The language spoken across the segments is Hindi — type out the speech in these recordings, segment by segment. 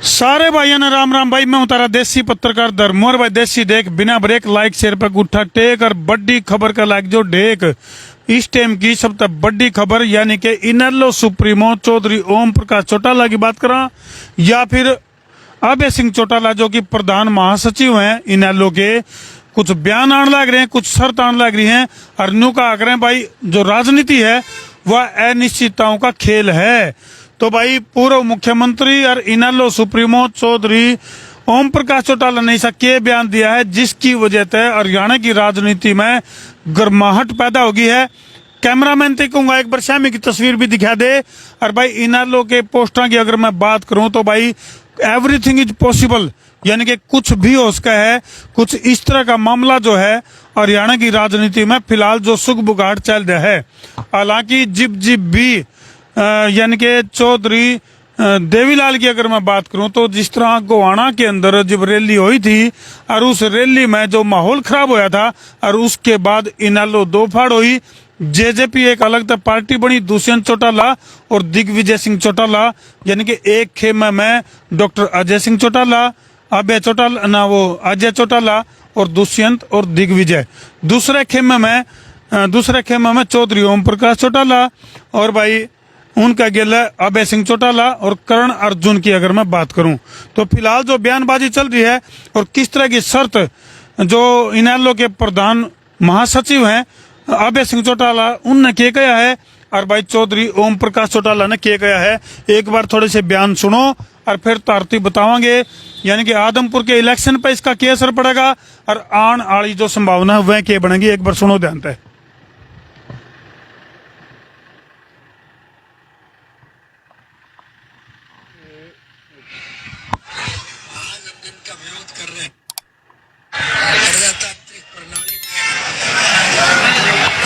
सारे भाइयों ने राम राम भाई। मैं हूं तारा देसी पत्रकार धर्मोर भाई। देसी देख बिना ब्रेक लाइक शेयर पर उठा टेक और बड़ी खबर का लाइक जो डेक इस टाइम की सबसे बड़ी खबर यानी कि इनेलो सुप्रीमो चौधरी ओम प्रकाश चौटाला की बात करा या फिर अभय सिंह चौटाला जो कि प्रधान महासचिव हैं इनेलो के। कुछ बयान आने लग रहे हैं, कुछ शर्त आने लग रही हैं और न्यू का आग रहे हैं भाई जो राजनीति है वह अनिश्चितताओं का खेल है। तो भाई पूर्व मुख्यमंत्री और इनेलो सुप्रीमो चौधरी ओम प्रकाश चौटाला ने ऐसा के बयान दिया है जिसकी वजह से हरियाणा की राजनीति में गर्माहट पैदा हो गई है। कैमरामैन से कहूंगा एक बार श्यामी की तस्वीर भी दिखा दे। और भाई इनेलो के पोस्टर की अगर मैं बात करूं तो भाई एवरीथिंग इज पॉसिबल यानी कि कुछ भी हो सकता है। कुछ इस तरह का मामला जो है हरियाणा की राजनीति में फिलहाल जो सुख बुगाड़ चल रहा है। हालांकि जिप भी यानी कि चौधरी देवीलाल की अगर मैं बात करूं तो जिस तरह गोवाना के अंदर जब रैली हुई थी और उस रैली में जो माहौल खराब होया था और उसके बाद इनेलो दो फाड़ हुई। जेजेपी एक अलग पार्टी बनी, दुष्यंत चौटाला और दिग्विजय सिंह चौटाला यानी कि एक खेमे में डॉक्टर अजय सिंह चौटाला, अभय चौटाला ना वो अजय चौटाला और दुष्यंत और दिग्विजय। दूसरे खेमे में चौधरी ओम प्रकाश चौटाला और भाई उनका गिला अभय सिंह चौटाला और करण अर्जुन की अगर मैं बात करूं तो फिलहाल जो बयानबाजी चल रही है और किस तरह की शर्त जो इनेलो के प्रधान महासचिव हैं अभय सिंह चौटाला उनने किया गया है और भाई चौधरी ओम प्रकाश चौटाला ने किया गया है। एक बार थोड़े से बयान सुनो और फिर तरतीब बतावांगे यानी कि आदमपुर के इलेक्शन पर इसका क्या असर पड़ेगा और आने वाली जो संभावना है वह क्या बनेगी। एक बार सुनो ध्यान से।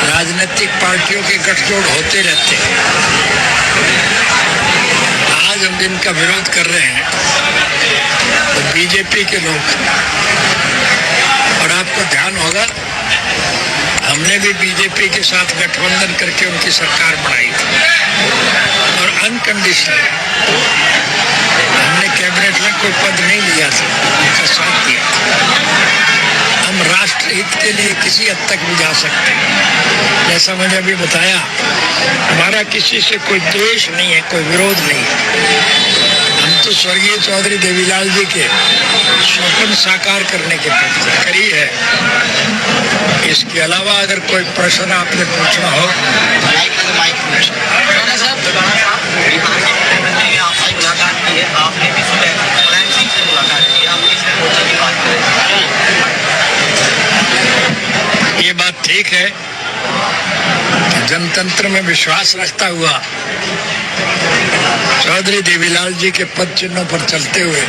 राजनीतिक पार्टियों के गठजोड़ होते रहते हैं। आज हम जिनका विरोध कर रहे हैं तो बीजेपी के लोग, और आपको ध्यान होगा हमने भी बीजेपी के साथ गठबंधन करके उनकी सरकार बनाई थी और अनकंडीशनल हमने कैबिनेट में कोई पद नहीं लिया था, उनका साथ दिया था। हम राष्ट्र हित के लिए किसी हद तक भी जा सकते हैं। जैसा मैंने अभी बताया हमारा किसी से कोई द्वेष नहीं है, कोई विरोध नहीं है। हम तो स्वर्गीय चौधरी देवीलाल जी के स्वप्न साकार करने के करी है। इसके अलावा अगर कोई प्रश्न आपने पूछना हो ये बात ठीक है कि जनतंत्र में विश्वास रखता हुआ चौधरी देवीलाल जी के पद चिन्हों पर चलते हुए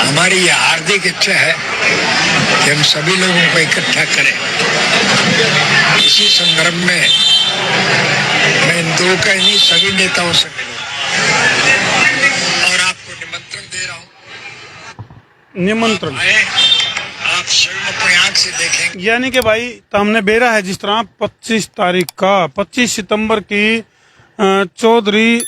हमारी यह हार्दिक इच्छा है कि हम सभी लोगों को इकट्ठा करें। इसी संदर्भ में मैं इन दो का नहीं सभी नेताओं से मिलूं और आपको निमंत्रण दे रहा हूं। निमंत्रण आप स्वयं अपनी आंख से देखेंगे यानी कि भाई हमने बेरा है जिस तरह 25 तारीख का 25 सितंबर की चौधरी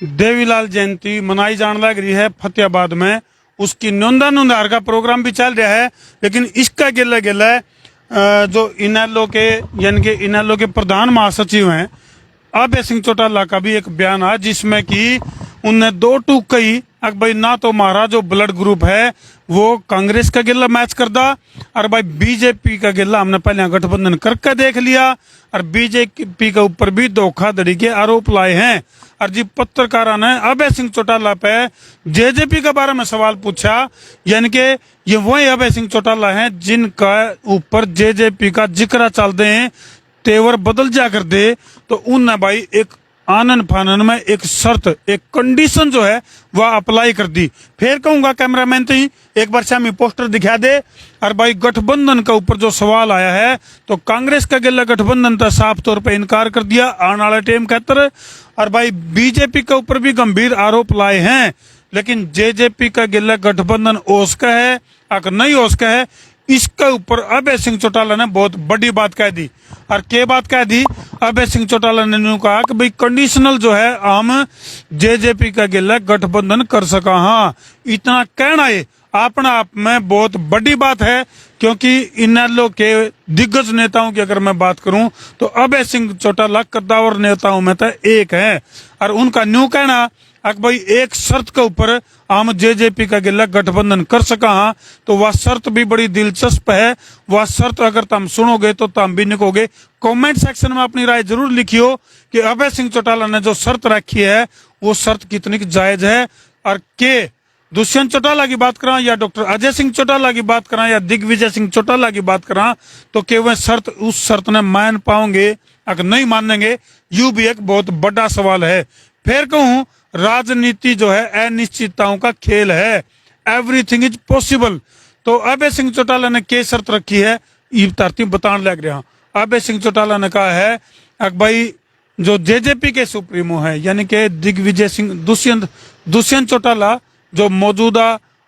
देवीलाल जयंती मनाई जाने लग रही है फतेहाबाद में। उसकी नुंदाहार का प्रोग्राम भी चल रहा है लेकिन इसका गिला जो इनेलो के यानी कि इनेलो के प्रधान महासचिव हैं अभय सिंह चौटाला का भी एक बयान है जिसमें कि उनने दो टूक कही भाई ना तो हमारा जो ब्लड ग्रुप है वो कांग्रेस का गिला मैच कर दा और भाई बीजेपी का गिला हमने पहले गठबंधन करके देख लिया और बीजेपी के ऊपर भी धोखाधड़ी के आरोप लाए हैं। और जी पत्रकारों ने अभय सिंह चौटाला पे जेजेपी के बारे में सवाल पूछा यानी कि ये वही अभय सिंह चौटाला हैं जिनका ऊपर जेजेपी का जिक्र चलते हैं तेवर बदल जा कर दे तो उनने भाई एक आनन फानन में एक शर्त एक कंडीशन जो है वह अप्लाई कर दी। फिर कहूंगा कैमरामैन तो ही एक बार शामी पोस्टर दिखा दे। और भाई गठबंधन का ऊपर जो सवाल आया है तो कांग्रेस का गिला गठबंधन तो साफ तौर पे इनकार कर दिया आने वाले टाइम के अंदर। और भाई बीजेपी के ऊपर भी गंभीर आरोप लाए हैं लेकिन जेजेपी का गिला गठबंधन ओस का है अगर नहीं ओस का है इसके ऊपर अभय सिंह चौटाला ने बहुत बड़ी बात कह दी। और क्या बात कह दी अभय सिंह चौटाला ने यूं कहा कि भाई कंडीशनल जो है हम जेजेपी का गिला गठबंधन कर सका। हाँ, इतना कहना है अपना आप में बहुत बड़ी बात है, क्योंकि इनेलो के दिग्गज नेताओं की अगर मैं बात करूं तो अभय सिंह चौटाला कद्दावर नेताओं में तो एक है। और उनका न्यू कहना कि भाई एक शर्त के ऊपर हम जेजेपी का गिला गठबंधन कर सका। हाँ, तो वह शर्त भी बड़ी दिलचस्प है। वह शर्त अगर तुम सुनोगे तो तुम भी निकोगे। कमेंट सेक्शन में अपनी राय जरूर लिखियो कि अभय सिंह चौटाला ने जो शर्त रखी है वो शर्त कितनी जायज है। और के दुष्यंत चौटाला की बात करा या डॉक्टर अजय सिंह चौटाला की बात करा या दिग्विजय सिंह चौटाला की बात करा तो के वह शर्त उस शर्त ने मान पाओगे अगर नहीं मानेंगे, यू भी एक बहुत बड़ा सवाल है। फिर कहूं राजनीति जो है अनिश्चितताओं का खेल है, एवरीथिंग इज पॉसिबल। तो अभय सिंह चौटाला ने क्या शर्त रखी है ये तरतीब बताने लग रहा। अभय सिंह चौटाला ने कहा है कि भाई जो जेजेपी के सुप्रीमो है यानी कि दिग्विजय सिंह दुष्यंत चौटाला जो मौजूदा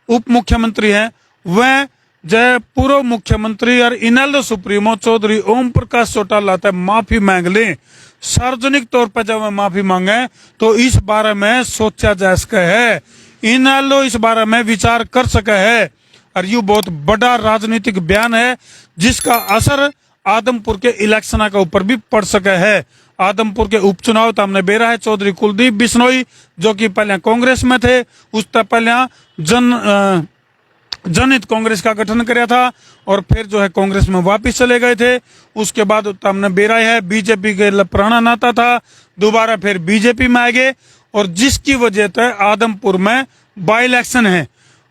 उप मुख्यमंत्री हैं, वह जय पूर्व मुख्यमंत्री और इनेलो सुप्रीमो चौधरी ओम प्रकाश चौटाला तक माफी मांग लें। सार्वजनिक तौर पर जब माफी मांगे तो इस बारे में सोचा जा सके है, इनेलो इस बारे में विचार कर सके है। और यू बहुत बड़ा राजनीतिक बयान है जिसका असर आदमपुर के इलेक्शन के ऊपर भी पड़ सके है। आदमपुर के उपचुनाव तो हमने बेरा है चौधरी कुलदीप बिश्नोई जो कि पहले कांग्रेस में थे, उस तक पहले जनहित कांग्रेस का गठन किया था और फिर जो है कांग्रेस में वापस चले गए थे। उसके बाद हमने बेरा है बीजेपी के पुराना नाता था, दोबारा फिर बीजेपी में आ गए और जिसकी वजह से आदमपुर में बाई इलेक्शन है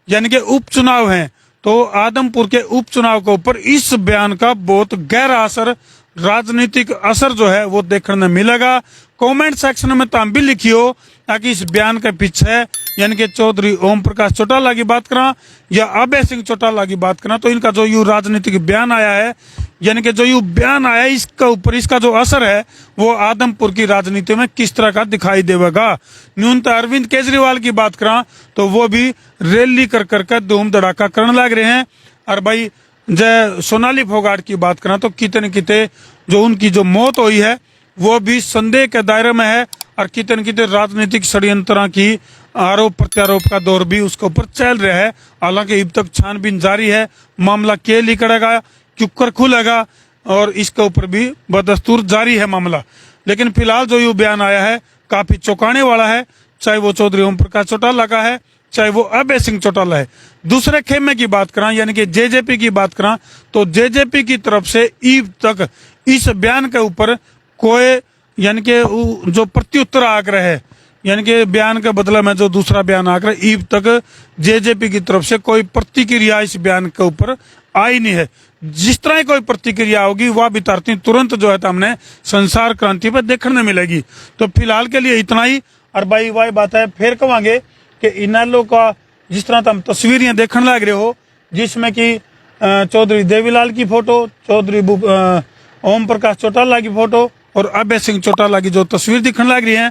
यानी कि उपचुनाव है। तो आदमपुर के उपचुनाव के ऊपर इस बयान का बहुत गहरा असर, राजनीतिक असर जो है वो देखने मिलेगा। कमेंट सेक्शन में तुम भी लिखियो ताकि इस बयान के पीछे यानी कि चौधरी ओम प्रकाश चौटाला की बात करा या अभय सिंह चौटाला की बात करा तो इनका जो यू राजनीतिक बयान आया है यानी कि जो यू बयान आया है इसका ऊपर इसका जो असर है वो आदमपुर की राजनीति में किस तरह का दिखाई देगा। न्यूनतम अरविंद केजरीवाल की बात करा तो वो भी रैली कर करके धूम धड़ाका करने लग रहे हैं। और भाई जय सोनाली फोगाट की बात करा तो कितने न कितने जो उनकी जो मौत हुई है वो भी संदेह के दायरे में है और कितने न कितने राजनीतिक षड्यंत्र की आरोप प्रत्यारोप का दौर भी उसके ऊपर चल रहा है। हालांकि अब तक छानबीन जारी है, मामला के लिखड़ेगा क्यों खुलेगा और इसके ऊपर भी बदस्तूर जारी है मामला। लेकिन फिलहाल जो ये बयान आया है काफी चौंकाने वाला है, चाहे वो चौधरी ओम प्रकाश चौटाला का है चाहे वो अभय सिंह चौटाला है। दूसरे खेमे की बात करा यानी कि जेजेपी की बात करा तो जेजेपी की तरफ से ईब तक इस बयान के ऊपर कोई यानी कि जो प्रत्युत्तर आग्रह है यानी कि बयान के बदले में जो दूसरा बयान आग्रह ईब तक जेजेपी की तरफ से कोई प्रतिक्रिया इस बयान के ऊपर आई नहीं है। जिस तरह कोई प्रतिक्रिया होगी वह भी तुरंत जो है हमने संसार क्रांति पर देखने मिलेगी। तो फिलहाल के लिए इतना ही। और भाई वही बात है फिर कहेंगे कि इनेलो का जिस तरह तुम तस्वीरें देखने लग रहे हो जिसमें कि चौधरी देवीलाल की फोटो, चौधरी ओम प्रकाश चौटाला की फोटो और अभय सिंह चौटाला की जो तस्वीर दिखने लग रही है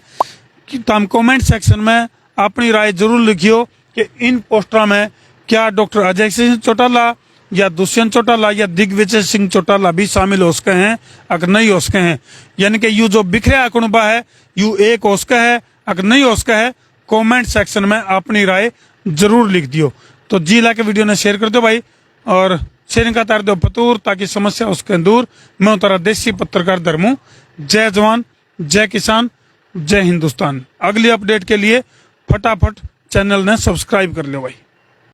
कि तुम कमेंट सेक्शन में अपनी राय जरूर लिखियो कि इन पोस्टर में क्या डॉक्टर अजय सिंह चौटाला या दुष्यंत चौटाला या दिग्विजय सिंह चौटाला भी शामिल हो सके हैं अगर नहीं हो सके हैं। यानी कि यू जो बिखरे कुनबा है यू एक हो सका है अगर नहीं हो सका है कमेंट सेक्शन में अपनी राय जरूर लिख दियो। तो जी ला के वीडियो ने शेयर कर दो भाई और शेयरिंग का तार दो फतूर ताकि समस्या उसके दूर। मैं उतारा देसी पत्रकार धर्मू। जय जवान, जय किसान, जय हिंदुस्तान। अगली अपडेट के लिए फटाफट चैनल ने सब्सक्राइब कर लो भाई।